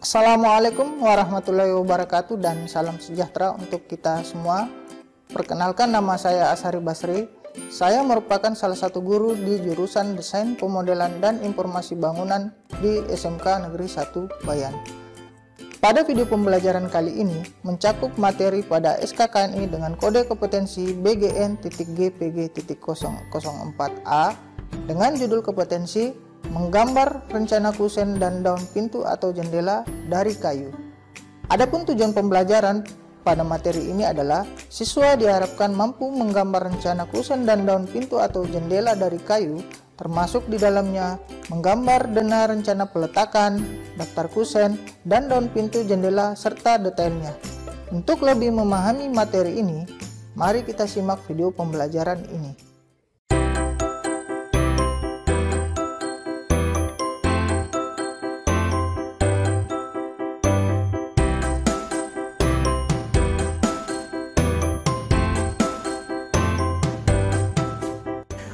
Assalamualaikum warahmatullahi wabarakatuh dan salam sejahtera untuk kita semua. Perkenalkan, nama saya Ashari Basri. Saya merupakan salah satu guru di jurusan Desain Pemodelan dan Informasi Bangunan di SMK Negeri 1 Bayan. Pada video pembelajaran kali ini mencakup materi pada SKKNI dengan kode kompetensi BGN.GPG.004A dengan judul kompetensi menggambar rencana kusen dan daun pintu atau jendela dari kayu. Adapun tujuan pembelajaran pada materi ini adalah siswa diharapkan mampu menggambar rencana kusen dan daun pintu atau jendela dari kayu, termasuk di dalamnya menggambar dana rencana peletakan, daftar kusen, dan daun pintu jendela serta detailnya. Untuk lebih memahami materi ini, mari kita simak video pembelajaran ini.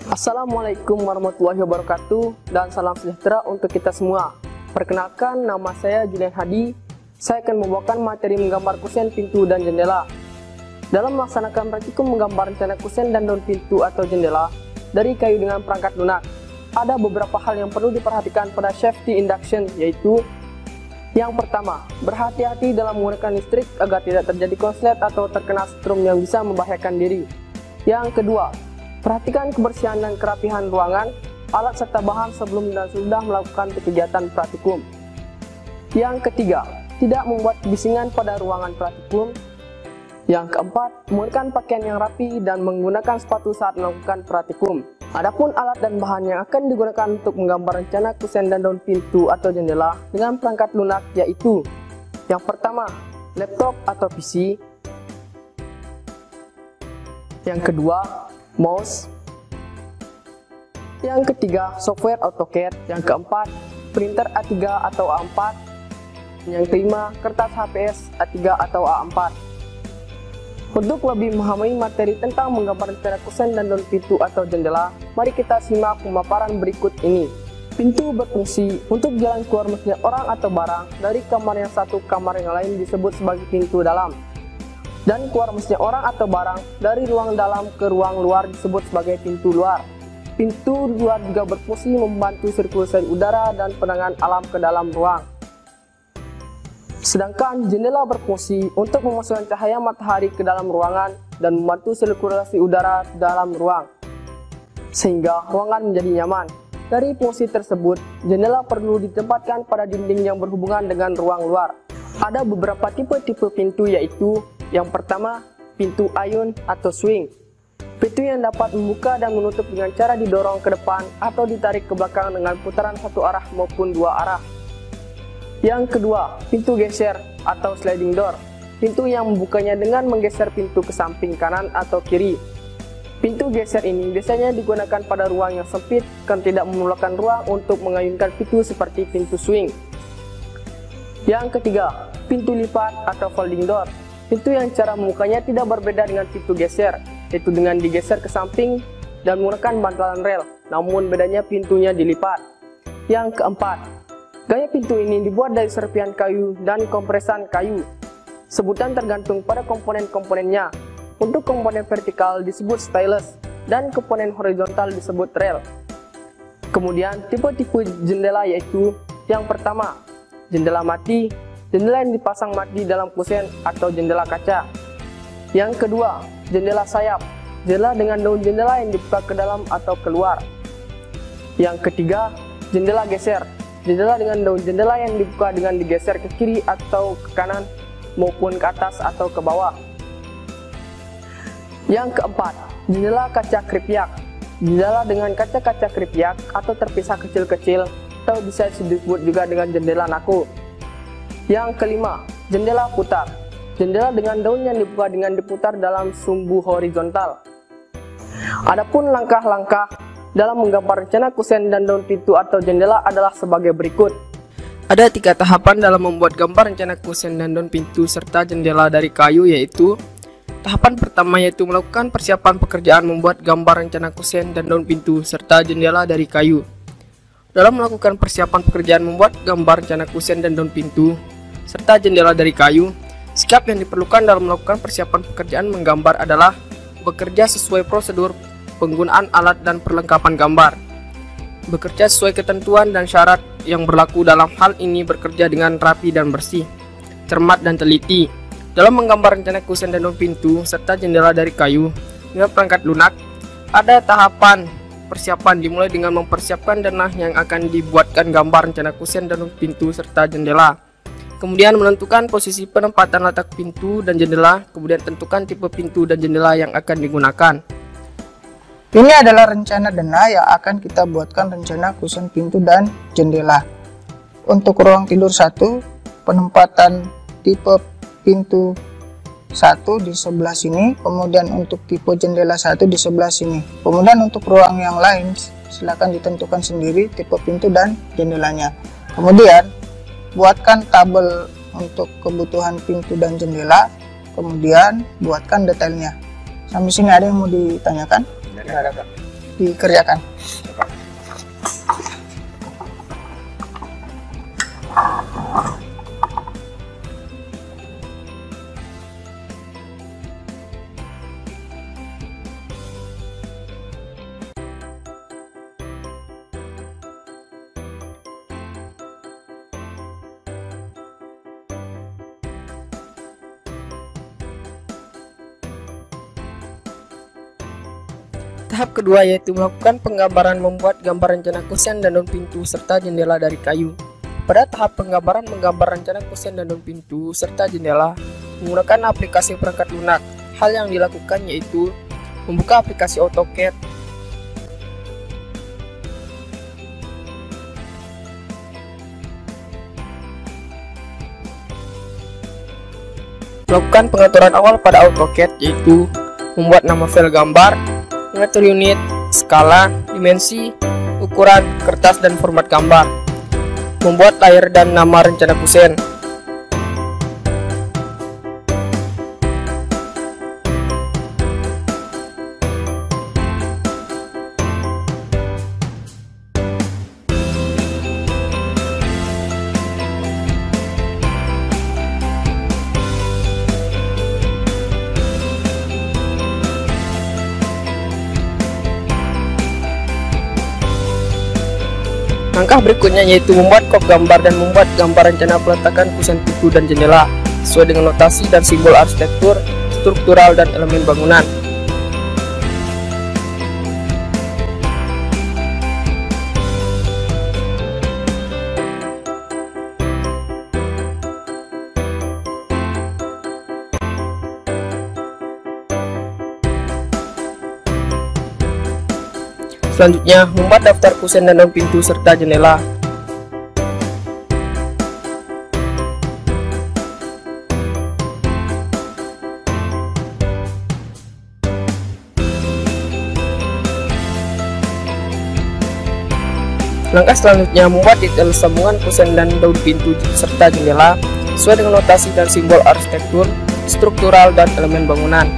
Assalamualaikum warahmatullahi wabarakatuh dan salam sejahtera untuk kita semua. Perkenalkan, nama saya Julian Hadi. Saya akan membawakan materi menggambar kusen, pintu, dan jendela. Dalam melaksanakan praktikum menggambar rencana kusen dan daun pintu atau jendela dari kayu dengan perangkat lunak, ada beberapa hal yang perlu diperhatikan pada safety induction, yaitu yang pertama, berhati-hati dalam menggunakan listrik agar tidak terjadi konslet atau terkena setrum yang bisa membahayakan diri. Yang kedua, perhatikan kebersihan dan kerapihan ruangan, alat serta bahan sebelum dan sudah melakukan kegiatan praktikum. Yang ketiga, tidak membuat bisingan pada ruangan praktikum. Yang keempat, menggunakan pakaian yang rapi dan menggunakan sepatu saat melakukan praktikum. Adapun alat dan bahan yang akan digunakan untuk menggambar rencana kusen dan daun pintu atau jendela dengan perangkat lunak yaitu: yang pertama, laptop atau PC. Yang kedua, mouse. Yang ketiga, software AutoCAD. Yang keempat, printer A3 atau A4. Yang kelima, kertas HPS A3 atau A4. Untuk lebih memahami materi tentang menggambar rencana kusen dan daun pintu atau jendela, mari kita simak pemaparan berikut ini. Pintu berfungsi untuk jalan keluar masuknya orang atau barang dari kamar yang satu ke kamar yang lain disebut sebagai pintu dalam. Dan keluar masuknya orang atau barang dari ruang dalam ke ruang luar disebut sebagai pintu luar. Pintu luar juga berfungsi membantu sirkulasi udara dan pandangan alam ke dalam ruang. Sedangkan jendela berfungsi untuk memasukkan cahaya matahari ke dalam ruangan dan membantu sirkulasi udara dalam ruang, sehingga ruangan menjadi nyaman. Dari fungsi tersebut, jendela perlu ditempatkan pada dinding yang berhubungan dengan ruang luar. Ada beberapa tipe-tipe pintu, yaitu yang pertama, pintu ayun atau swing. Pintu yang dapat membuka dan menutup dengan cara didorong ke depan atau ditarik ke belakang dengan putaran satu arah maupun dua arah. Yang kedua, pintu geser atau sliding door. Pintu yang membukanya dengan menggeser pintu ke samping kanan atau kiri. Pintu geser ini biasanya digunakan pada ruang yang sempit dan tidak memerlukan ruang untuk mengayunkan pintu seperti pintu swing. Yang ketiga, pintu lipat atau folding door. Pintu yang cara membukanya tidak berbeda dengan pintu geser, yaitu dengan digeser ke samping dan menggunakan bantalan rel, namun bedanya pintunya dilipat. Yang keempat, gaya pintu ini dibuat dari serpihan kayu dan kompresan kayu. Sebutan tergantung pada komponen-komponennya. Untuk komponen vertikal disebut stylus dan komponen horizontal disebut rel. Kemudian tipe-tipe jendela yaitu: yang pertama, jendela mati, jendela yang dipasang mati dalam kusen atau jendela kaca. Yang kedua, jendela sayap, jendela dengan daun jendela yang dibuka ke dalam atau keluar. Yang ketiga, jendela geser, jendela dengan daun jendela yang dibuka dengan digeser ke kiri atau ke kanan maupun ke atas atau ke bawah. Yang keempat, jendela kaca kripiak, jendela dengan kaca-kaca kripiak atau terpisah kecil-kecil atau bisa disebut juga dengan jendela naku. Yang kelima, jendela putar, jendela dengan daun yang dibuka dengan diputar dalam sumbu horizontal. Adapun langkah-langkah dalam menggambar rencana kusen dan daun pintu atau jendela adalah sebagai berikut. Ada 3 tahapan dalam membuat gambar rencana kusen dan daun pintu serta jendela dari kayu, yaitu tahapan pertama yaitu melakukan persiapan pekerjaan membuat gambar rencana kusen dan daun pintu serta jendela dari kayu. Dalam melakukan persiapan pekerjaan membuat gambar rencana kusen dan daun pintu serta jendela dari kayu, sikap yang diperlukan dalam melakukan persiapan pekerjaan menggambar adalah bekerja sesuai prosedur penggunaan alat dan perlengkapan gambar. Bekerja sesuai ketentuan dan syarat yang berlaku dalam hal ini, bekerja dengan rapi dan bersih, cermat dan teliti. Dalam menggambar rencana kusen dan daun pintu serta jendela dari kayu dengan perangkat lunak, ada tahapan persiapan dimulai dengan mempersiapkan denah yang akan dibuatkan gambar rencana kusen dan daun pintu serta jendela. Kemudian menentukan posisi penempatan letak pintu dan jendela, kemudian tentukan tipe pintu dan jendela yang akan digunakan. Ini adalah rencana denah yang akan kita buatkan rencana kusen pintu dan jendela. Untuk ruang tidur 1, penempatan tipe pintu 1 di sebelah sini, kemudian untuk tipe jendela 1 di sebelah sini. Kemudian untuk ruang yang lain silakan ditentukan sendiri tipe pintu dan jendelanya. Kemudian buatkan tabel untuk kebutuhan pintu dan jendela, kemudian buatkan detailnya. Sampai sini ada yang mau ditanyakan? Dikerjakan. Tahap kedua yaitu melakukan penggambaran membuat gambar rencana kusen dan daun pintu serta jendela dari kayu. Pada tahap penggambaran menggambar rencana kusen dan daun pintu serta jendela menggunakan aplikasi perangkat lunak. Hal yang dilakukan yaitu membuka aplikasi AutoCAD, melakukan pengaturan awal pada AutoCAD yaitu membuat nama file gambar, mengatur unit, skala, dimensi, ukuran, kertas, dan format gambar, membuat layer dan nama rencana kusen. Langkah berikutnya yaitu membuat kop gambar dan membuat gambar rencana peletakan kusen pintu dan jendela sesuai dengan notasi dan simbol arsitektur, struktural, dan elemen bangunan. Selanjutnya, membuat daftar kusen dan daun pintu serta jendela. Langkah selanjutnya, membuat detail sambungan kusen dan daun pintu serta jendela sesuai dengan notasi dan simbol arsitektur, struktural, dan elemen bangunan.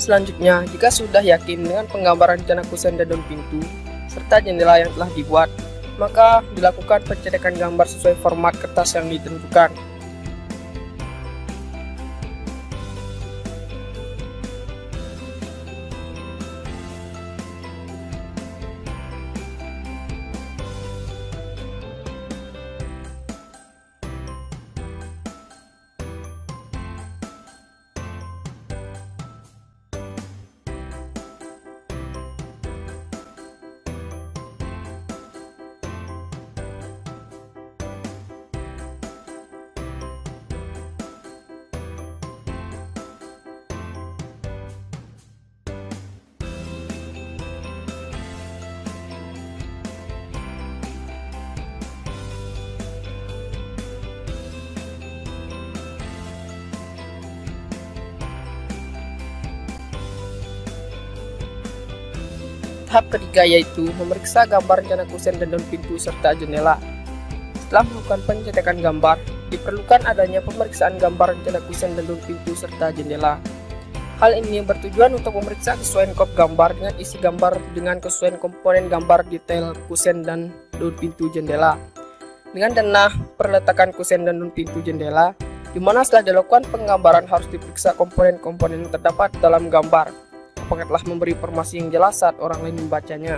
Selanjutnya, jika sudah yakin dengan penggambaran rencana kusen dan daun pintu serta jendela yang telah dibuat, maka dilakukan pencetekan gambar sesuai format kertas yang ditentukan. Tahap ketiga yaitu memeriksa gambar rencana kusen dan daun pintu serta jendela. Setelah melakukan pencetakan gambar, diperlukan adanya pemeriksaan gambar rencana kusen dan daun pintu serta jendela. Hal ini bertujuan untuk memeriksa kesesuaian kop gambar dengan isi gambar dengan kesesuaian komponen gambar detail kusen dan daun pintu jendela. Dengan denah perletakan kusen dan daun pintu jendela, di mana setelah dilakukan penggambaran harus diperiksa komponen-komponen yang terdapat dalam gambar. Apakah telah memberi informasi yang jelas saat orang lain membacanya.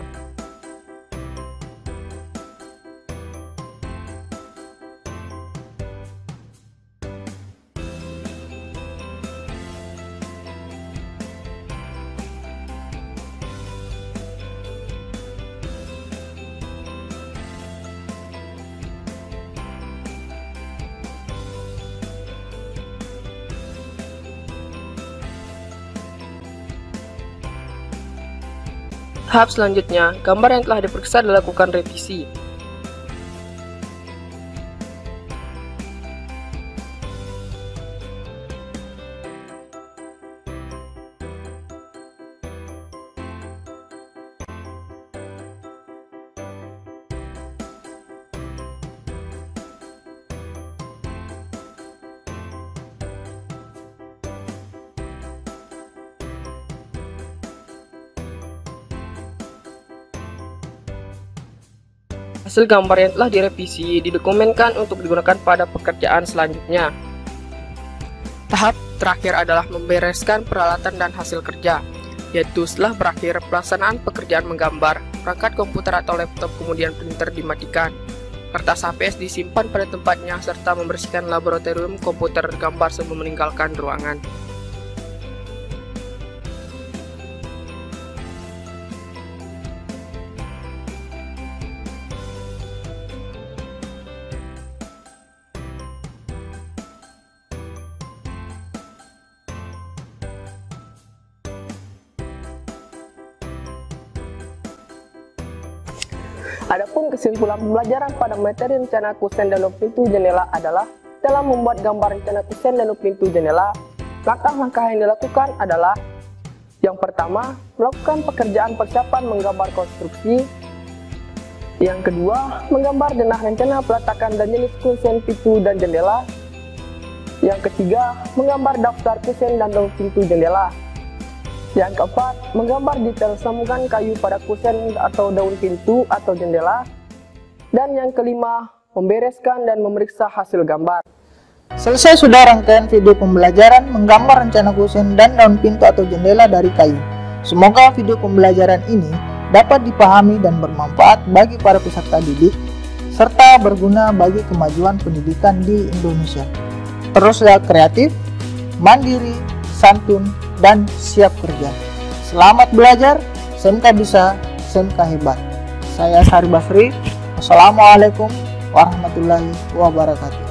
Tahap selanjutnya, gambar yang telah diperiksa dilakukan revisi. Hasil gambar yang telah direvisi didokumenkan untuk digunakan pada pekerjaan selanjutnya. Tahap terakhir adalah membereskan peralatan dan hasil kerja, yaitu setelah berakhir pelaksanaan pekerjaan menggambar, perangkat komputer atau laptop kemudian printer dimatikan. Kertas HPS disimpan pada tempatnya serta membersihkan laboratorium komputer gambar sebelum meninggalkan ruangan. Adapun kesimpulan pembelajaran pada materi rencana kusen dan daun pintu jendela adalah dalam membuat gambar rencana kusen dan daun pintu jendela, langkah-langkah yang dilakukan adalah yang pertama, melakukan pekerjaan persiapan menggambar konstruksi. Yang kedua, menggambar denah rencana peletakan dan jenis kusen pintu dan jendela. Yang ketiga, menggambar daftar kusen dan daun pintu jendela. Yang keempat, menggambar detail sambungan kayu pada kusen atau daun pintu atau jendela. Dan yang kelima, membereskan dan memeriksa hasil gambar. Selesai sudah rangkaian video pembelajaran menggambar rencana kusen dan daun pintu atau jendela dari kayu. Semoga video pembelajaran ini dapat dipahami dan bermanfaat bagi para peserta didik, serta berguna bagi kemajuan pendidikan di Indonesia. Teruslah kreatif, mandiri, santun, dan siap kerja. Selamat belajar, SMK bisa, SMK hebat. Saya Sari Basri. Wassalamualaikum warahmatullahi wabarakatuh.